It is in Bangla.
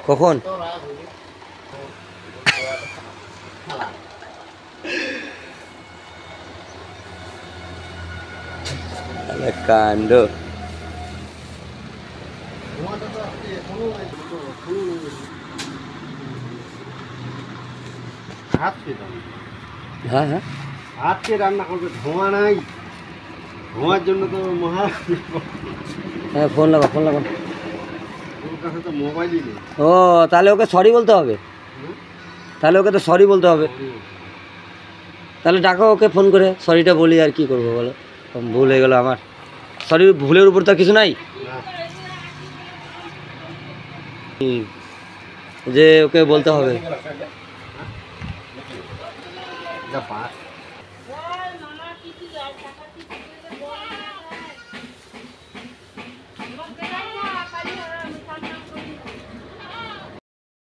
কখন? কাণ্ড। হ্যাঁ হ্যাঁ, আজকে রান্না করবে, ধোঁয়া নাই, ধোঁয়ার জন্য তো মহা। হ্যাঁ ফোন লাগা, ফোন লাগা। ওর কাছে তো মোবাইলই নেই। ও তাহলে ওকে সরি বলতে হবে, তাহলে ওকে তো সরি বলতে হবে। তাহলে ডাকো ওকে ফোন করে, সরিটা বলি আর কি করবো বলো, ভুল হয়ে গেলো আমার। সরি, ভুলের উপর তো কিছু নাই যে ওকে বলতে হবে।